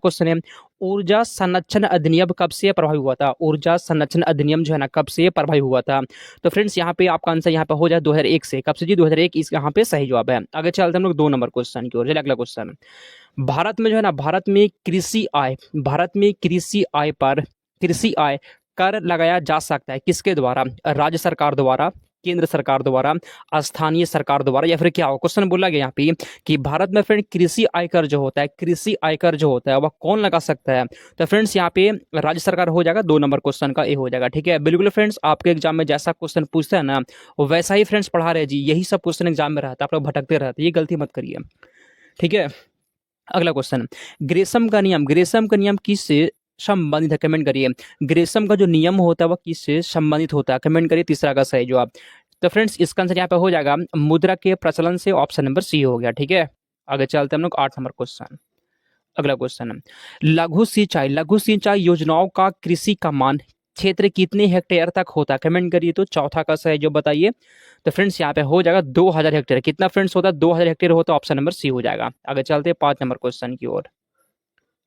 Question है, ऊर्जा संरक्षण अधिनियम कब से प्रभावी हुआ था? ऊर्जा संरक्षण अधिनियम जो है ना, कब से प्रभावी हुआ था? तो फ्रेंड्स यहाँ पे आपका आंसर यहाँ पे हो जाए 2001 से। कब से जी? 2001 इस यहाँ पे सही जवाब है। आगे चलते हैं हम लोग 2 नंबर क्वेश्चन की ओर। चलिए अगला क्वेश्चन, भारत में जो है ना, भारत में कृषि आय पर कृषि आय कर लगाया जा सकता है किसके द्वारा? राज्य सरकार द्वारा, केंद्र सरकार द्वारा, स्थानीय सरकार द्वारा, या फिर क्या हो? क्वेश्चन बोला गया यहाँ पे कि भारत में फ्रेंड कृषि आयकर जो होता है, कृषि आयकर जो होता है वह कौन लगा सकता है? तो फ्रेंड्स यहाँ पे राज्य सरकार हो जाएगा। 2 नंबर क्वेश्चन का ए हो जाएगा। ठीक है, बिल्कुल फ्रेंड्स, आपके एग्जाम में जैसा क्वेश्चन पूछते हैं ना, वैसा ही फ्रेंड्स पढ़ा रहे जी। यही सब क्वेश्चन एग्जाम में रहता है, आप लोग भटकते रहते हैं, ये गलती मत करिए। ठीक है, अगला क्वेश्चन, ग्रेसम का नियम किससे संबंधित है? कमेंट करिए। ग्रेसम का जो नियम होता है वह किससे संबंधित होता है? कमेंट करिए तीसरा का सही जवाब। तो फ्रेंड्स इसका आंसर यहाँ पे हो जाएगा मुद्रा के प्रचलन से। ऑप्शन नंबर सी हो गया। ठीक है, आगे चलते हैं हम लोग 8 नंबर क्वेश्चन। अगला क्वेश्चन, लघु सिंचाई योजनाओं का कृषि का मान क्षेत्र कितने हेक्टेयर तक होता है? कमेंट करिए तो चौथा का सही जो बताइए। तो फ्रेंड्स यहाँ पे हो जाएगा 2000 हेक्टेयर। कितना फ्रेंड्स होता है? 2000 हेक्टेयर होता है। ऑप्शन नंबर सी हो जाएगा। आगे चलते हैं 5 नंबर क्वेश्चन की ओर।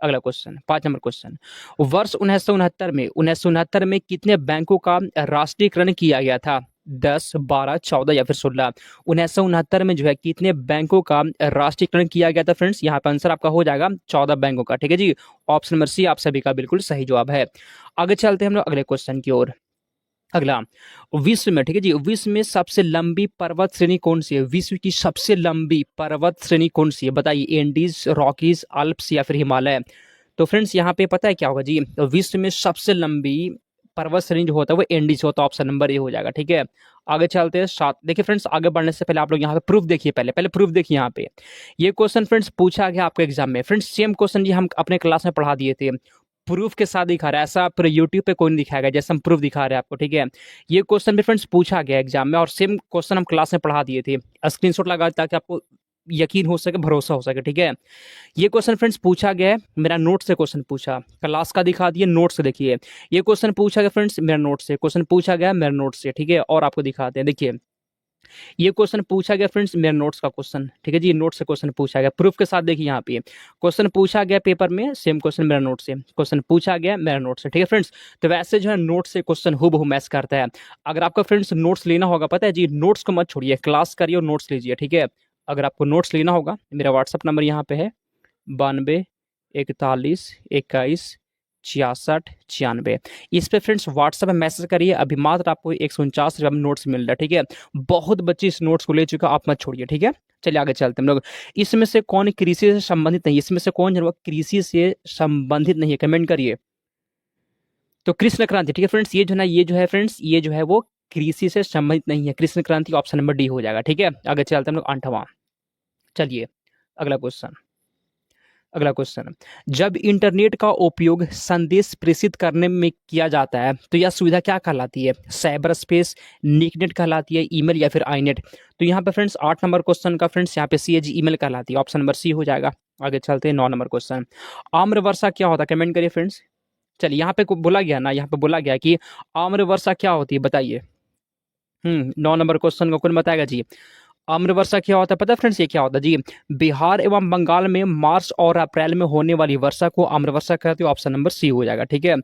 अगला क्वेश्चन, 5 नंबर क्वेश्चन, वर्ष 1969 में कितने बैंकों का राष्ट्रीयकरण किया गया था? 10, 12, 14 या फिर 16? 1969 में जो है कितने बैंकों का राष्ट्रीयकरण किया गया था? फ्रेंड्स यहाँ पे आंसर आपका हो जाएगा 14 बैंकों का। ठीक है जी, ऑप्शन नंबर सी आप सभी का बिल्कुल सही जवाब है। आगे चलते हैं हम लोग अगले क्वेश्चन की ओर। अगला, विश्व में, ठीक है जी, विश्व में सबसे लंबी पर्वत श्रेणी कौन सी है? विश्व की सबसे लंबी पर्वत श्रेणी कौन सी है? बताइए। एंडीज, रॉकीज, अल्प्स या फिर हिमालय? तो फ्रेंड्स यहाँ पे पता है क्या होगा जी? तो विश्व में सबसे लंबी पर्वत श्रेणी जो होता है वो एंडीज होता है। ऑप्शन नंबर ए हो जाएगा। ठीक है, आगे चलते हैं 7। देखिए फ्रेंड्स, आगे बढ़ने से पहले आप लोग यहाँ पे प्रूफ देखिए। पहले प्रूफ देखिए। यहाँ पे ये क्वेश्चन फ्रेंड्स पूछा गया आपके एग्जाम में। फ्रेंड्स सेम क्वेश्चन जी हम अपने क्लास में पढ़ा दिए थे, प्रूफ के साथ दिखा रहा है। ऐसा पूरे यूट्यूब पे कोई नहीं दिखाएगा जैसे हम प्रूफ दिखा रहे हैं आपको। ठीक है, ये क्वेश्चन भी फ्रेंड्स पूछा गया एग्जाम में और सेम क्वेश्चन हम क्लास में पढ़ा दिए थे। स्क्रीनशॉट लगा ताकि आपको यकीन हो सके, भरोसा हो सके। ठीक है, ये क्वेश्चन फ्रेंड्स पूछा गया है, मेरा नोट से क्वेश्चन पूछा, क्लास का दिखा दिए, नोट से देखिए। ये क्वेश्चन पूछा गया फ्रेंड्स मेरा नोट से, क्वेश्चन पूछा गया मेरा नोट से। ठीक है, और आपको दिखाते हैं, देखिए ये क्वेश्चन पूछा गया फ्रेंड्स मेरे नोट्स का क्वेश्चन। ठीक है जी, नोट से क्वेश्चन पूछा गया, प्रूफ के साथ देखिए। यहाँ पे क्वेश्चन पूछा गया पेपर में, सेम क्वेश्चन मेरा नोट से, क्वेश्चन पूछा गया मेरा नोट से। ठीक है फ्रेंड्स, तो वैसे जो है नोट से क्वेश्चन हूबहू मैच करता है। अगर आपका फ्रेंड्स नोट्स लेना होगा, पता है जी, नोट्स को मत छोड़िए, क्लास करिए और नोट्स लीजिए। ठीक है, अगर आपको नोट्स लेना होगा, मेरा व्हाट्सअप नंबर यहाँ पे है 92 41 21 66 96। इस पे फ्रेंड्स व्हाट्सएप में मैसेज करिए। अभी मात्र आपको 149 में नोट्स मिल रहा है। ठीक है, बहुत बच्चे इस नोट्स को ले चुका, आप मत छोड़िए। ठीक है, चलिए आगे चलते हैं हम लोग। इसमें से कौन कृषि से संबंधित नहीं? इसमें से कौन जो है कृषि से संबंधित नहीं है? कमेंट करिए। तो कृष्ण क्रांति। ठीक है फ्रेंड्स, ये जो है ना, ये जो है फ्रेंड्स, ये जो है वो कृषि से संबंधित नहीं है। कृष्ण क्रांति ऑप्शन नंबर डी हो जाएगा। ठीक है, आगे चलते हैं हम लोग 8वां। चलिए अगला क्वेश्चन। अगला क्वेश्चन, जब इंटरनेट का उपयोग संदेश प्रेषित करने में किया जाता है तो यह सुविधा क्या कहलाती है? साइबर स्पेस, निकनेट कहलाती है, ईमेल या फिर आईनेट? तो यहाँ पे फ्रेंड्स 8 नंबर क्वेश्चन का फ्रेंड्स यहाँ पे सी जी ईमेल कहलाती है। ऑप्शन नंबर सी हो जाएगा। आगे चलते हैं 9 नंबर क्वेश्चन, आम्र वर्षा क्या होता है? कमेंट करिए फ्रेंड्स। चलिए यहाँ पे बोला गया ना, यहाँ पे बोला गया कि आम्र वर्षा क्या होती है, बताइए। 9 नंबर क्वेश्चन को कौन बताएगा जी? आम्र वर्षा क्या होता है? पता है फ्रेंड्स ये क्या होता है जी? बिहार एवं बंगाल में मार्च और अप्रैल में होने वाली वर्षा को आम्र वर्षा कहते हैं। ऑप्शन नंबर सी हो जाएगा। ठीक है,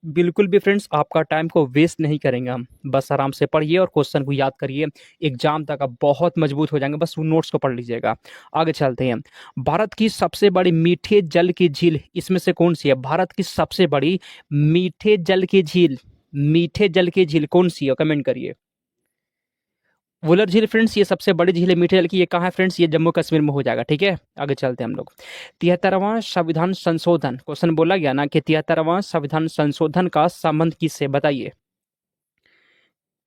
बिल्कुल भी फ्रेंड्स आपका टाइम को वेस्ट नहीं करेंगे हम, बस आराम से पढ़िए और क्वेश्चन को याद करिए। एग्जाम तक आप बहुत मजबूत हो जाएंगे, बस वो नोट्स को पढ़ लीजिएगा। आगे चलते हैं, भारत की सबसे बड़ी मीठे जल की झील इसमें से कौन सी है? भारत की सबसे बड़ी मीठे जल की झील, मीठे जल की झील कौन सी है? कमेंट करिए। वुलर झील फ्रेंड्स ये सबसे बड़ी झील है मीठे जल की। ये कहाँ है फ्रेंड्स? ये जम्मू कश्मीर में हो जाएगा। ठीक है, आगे चलते हैं हम लोग। 73वां संविधान संशोधन, क्वेश्चन बोला गया ना कि 73वां संविधान संशोधन का संबंध किससे? बताइए।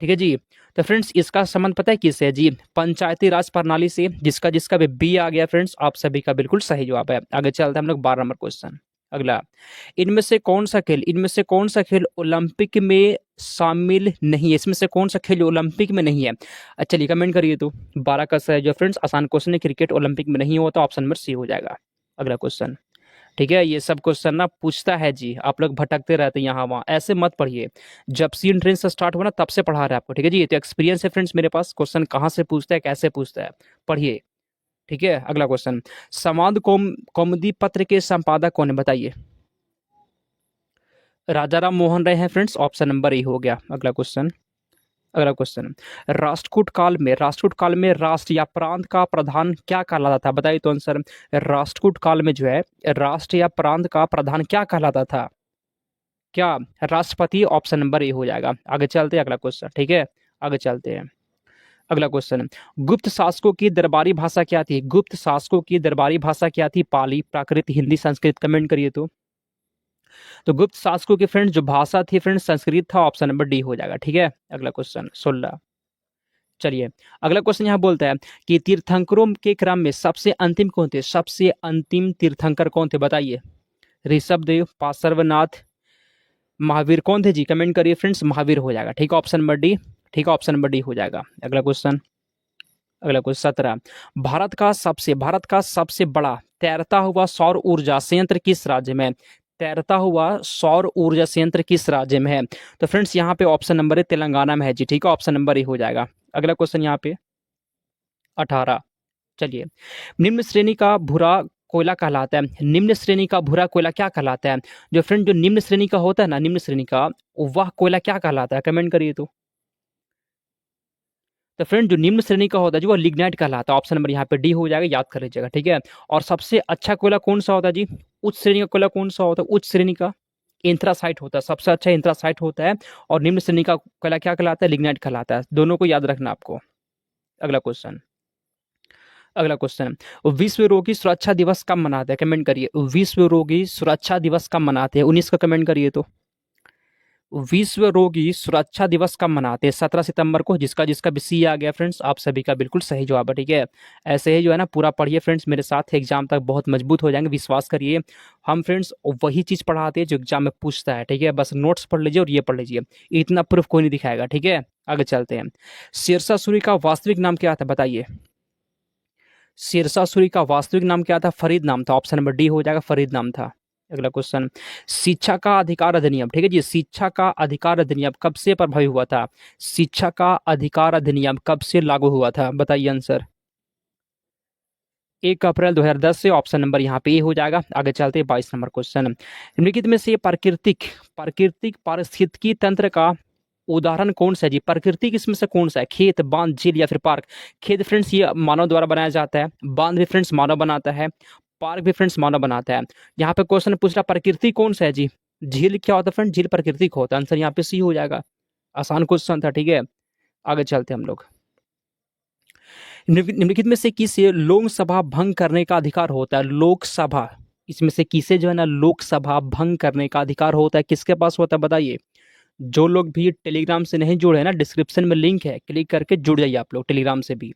ठीक है जी, तो फ्रेंड्स इसका संबंध पता है किससे है जी? पंचायती राज प्रणाली से। जिसका जिसका भी बी आ गया फ्रेंड्स, आप सभी का बिल्कुल सही जवाब है। आगे चलते हैं हम लोग 12 नंबर क्वेश्चन। अगला, इनमें से कौन सा खेल ओलंपिक में शामिल नहीं है? इसमें से कौन सा खेल ओलंपिक में नहीं है? चलिए कमेंट करिए तो। 12 का सही जो फ्रेंड्स आसान क्वेश्चन है, क्रिकेट ओलंपिक में नहीं होता। ऑप्शन नंबर सी हो जाएगा। अगला क्वेश्चन। ठीक है, ये सब क्वेश्चन ना पूछता है जी, आप लोग भटकते रहते हैं यहाँ वहाँ, ऐसे मत पढ़िए। जब सी एंट्रेंस स्टार्ट हुआ ना तब से पढ़ा रहा है आपको। ठीक है जी, ये तो एक्सपीरियंस है फ्रेंड्स मेरे पास, क्वेश्चन कहाँ से पूछता है, कैसे पूछता है, पढ़िए। ठीक है। अगला क्वेश्चन, संवाद कौमुदी पत्र के संपादक कौन है बताइए। राजा राम मोहन राय हैं फ्रेंड्स, ऑप्शन नंबर ए हो गया। अगला क्वेश्चन, अगला क्वेश्चन, राष्ट्रकूट काल में राष्ट्र या प्रांत का प्रधान क्या कहलाता था बताइए तो आंसर। राष्ट्रकूट काल में जो है राष्ट्र या प्रांत का प्रधान क्या कहलाता था, क्या राष्ट्रपति, ऑप्शन नंबर ए हो जाएगा। आगे चलते हैं अगला क्वेश्चन, ठीक है, आगे चलते हैं। अगला क्वेश्चन, गुप्त शासकों की दरबारी भाषा क्या थी, गुप्त शासकों की दरबारी भाषा क्या थी, पाली, प्राकृत, हिंदी, संस्कृत, कमेंट करिए तो गुप्त शासकों की फ्रेंड्स जो भाषा थी फ्रेंड्स संस्कृत था, ऑप्शन नंबर डी हो जाएगा, ठीक है। अगला क्वेश्चन 16, चलिए अगला क्वेश्चन यहाँ बोलता है कि तीर्थंकरों के क्रम में सबसे अंतिम कौन थे, सबसे अंतिम तीर्थंकर कौन थे बताइए। ऋषभदेव, पार्श्वनाथ, महावीर, कौन थे जी, कमेंट करिए फ्रेंड्स, महावीर हो जाएगा, ठीक है, ऑप्शन नंबर डी, ठीक है, ऑप्शन नंबर डी हो जाएगा। अगला क्वेश्चन, अगला क्वेश्चन 17, भारत का सबसे बड़ा तैरता हुआ सौर ऊर्जा संयंत्र किस राज्य में है, तैरता हुआ सौर ऊर्जा संयंत्र किस राज्य में है। तो फ्रेंड्स यहाँ पे ऑप्शन नंबर है तेलंगाना में है जी, ठीक है, ऑप्शन नंबर ए हो जाएगा। अगला क्वेश्चन यहाँ पे 18, चलिए, निम्न श्रेणी का भूरा कोयला कहलाता है, निम्न श्रेणी का भूरा कोयला क्या कहलाता है। जो फ्रेंड जो निम्न श्रेणी का होता है ना, निम्न श्रेणी का, वह कोयला क्या कहलाता है, कमेंट करिए तो फ्रेंड जो निम्न श्रेणी का होता है जो वह लिग्नाइट कहलाता है, ऑप्शन नंबर यहाँ पे डी हो जाएगा, याद कर लीजिएगा, ठीक है। और सबसे अच्छा कोयला कौन सा होता है जी, उच्च श्रेणी का कोयला कौन सा होता है, उच्च श्रेणी का एंथ्रासाइट होता है, सबसे अच्छा एंथ्रासाइट होता है। और निम्न श्रेणी का कोयला क्या कहलाता है, लिग्नाइट कहलाता है, दोनों को याद रखना आपको। अगला क्वेश्चन, अगला क्वेश्चन, विश्व रोगी सुरक्षा दिवस कब मनाते हैं, कमेंट करिए, विश्व रोगी सुरक्षा दिवस कब मनाते हैं, 19 का कमेंट करिए तो। विश्व रोगी सुरक्षा दिवस कब मनाते हैं, 17 सितंबर को, जिसका जिसका भी सी आ गया फ्रेंड्स, आप सभी का बिल्कुल सही जवाब है, ठीक है। ऐसे ही जो है ना पूरा पढ़िए फ्रेंड्स, मेरे साथ एग्जाम तक बहुत मजबूत हो जाएंगे, विश्वास करिए। हम फ्रेंड्स वही चीज़ पढ़ाते हैं जो एग्जाम में पूछता है, ठीक है, बस नोट्स पढ़ लीजिए और ये पढ़ लीजिए, इतना प्रूफ कोई नहीं दिखाएगा, ठीक है। आगे चलते हैं, शेरशाह सूरी का वास्तविक नाम क्या था बताइए। शेरशाह सूरी का वास्तविक नाम क्या था, फरीद नाम था, ऑप्शन नंबर डी हो जाएगा, फरीद नाम था। अगला क्वेश्चन, शिक्षा का अधिकार अधिनियम, ठीक है जी, शिक्षा का अधिकार अधिनियम कब से प्रभावी हुआ था, शिक्षा का अधिकार अधिनियम कब से लागू हुआ था बताइए आंसर। 1 अप्रैल 2010 से, ऑप्शन नंबर यहाँ पे ए हो जाएगा। आगे चलते हैं 22 नंबर क्वेश्चन, निम्नलिखित में से प्राकृतिक पारिस्थितिकी तंत्र का उदाहरण कौन सा है जी, प्राकृतिक इसमें से कौन सा है, खेत, बांध, झील या फिर पार्क। खेत फ्रेंड्स ये मानव द्वारा बनाया जाता है, बांध भी फ्रेंड्स मानव बनाता है, पार्क भी फ्रेंड्स मानव बनाता है। यहाँ पे क्वेश्चन पूछ रहा प्रकृति कौन सा है जी, झील क्या होता है फ्रेंड, झील प्राकृतिक होता है, आंसर यहाँ पे सी हो जाएगा, आसान क्वेश्चन था, ठीक है। आगे चलते हैं हम लोग, निम्नलिखित में से किसे लोकसभा भंग करने का अधिकार होता है, लोकसभा इसमें से किसे जो है ना लोकसभा भंग करने का अधिकार होता है, किसके पास होता है बताइए। जो लोग भी टेलीग्राम से नहीं जुड़े हैं ना, डिस्क्रिप्शन में लिंक है, क्लिक करके जुड़ जाइए आप लोग टेलीग्राम से भी।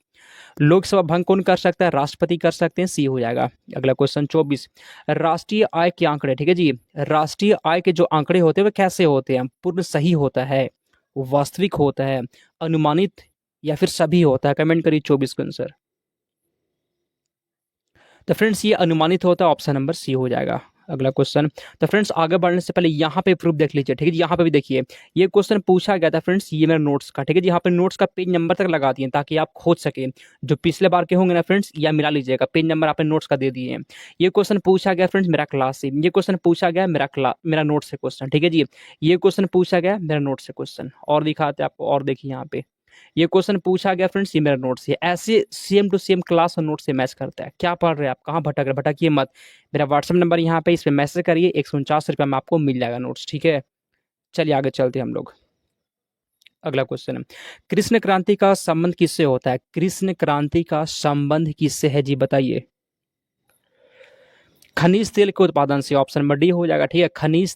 लोकसभा भंग कौन कर सकता है, राष्ट्रपति कर सकते हैं, सी हो जाएगा। अगला क्वेश्चन 24, राष्ट्रीय आय के आंकड़े, ठीक है जी, राष्ट्रीय आय के जो आंकड़े होते हैं वे कैसे होते हैं, पूर्ण सही होता है, वास्तविक होता है, अनुमानित या फिर सभी होता है, कमेंट करिए 24 का आंसर। तो फ्रेंड्स ये अनुमानित होता है, ऑप्शन नंबर सी हो जाएगा। अगला क्वेश्चन, तो फ्रेंड्स आगे बढ़ने से पहले यहाँ पे प्रूफ देख लीजिए, ठीक है जी, यहाँ पे भी देखिए, ये क्वेश्चन पूछा गया था फ्रेंड्स, ये मेरे नोट्स का, ठीक है जी, यहाँ पे नोट्स का पेज नंबर तक लगा दिए ताकि आप खोज सके, जो पिछले बार के होंगे ना फ्रेंड्स, या मिला लीजिएगा, पेज नंबर आपने नोट्स का दे दिए हैं। ये क्वेश्चन पूछा गया फ्रेंड्स मेरा क्लास से, ये क्वेश्चन पूछा गया मेरा नोट से क्वेश्चन, ठीक है जी, ये क्वेश्चन पूछा गया मेरा नोट से क्वेश्चन, और दिखाते आपको, और देखिए यहाँ पे ये क्वेश्चन पूछा गया फ्रेंड्स, ये मेरा नोट से, ऐसे सेम टू सेम क्लास और नोट से मैच करता है। क्या पढ़ रहे हैं आप, कहाँ भटक रहे, भटकिए मत, मेरा व्हाट्सएप नंबर यहाँ पे, इस पर मैसेज करिए, 149 रुपये में आपको मिल जाएगा नोट्स, ठीक है। चलिए आगे चलते हैं हम लोग, अगला क्वेश्चन है, कृष्ण क्रांति का संबंध किससे होता है, कृष्ण क्रांति का संबंध किससे है जी बताइए। खनिज तेल के उत्पादन से, ऑप्शन नंबर डी हो जाएगा, ठीक है, खनिज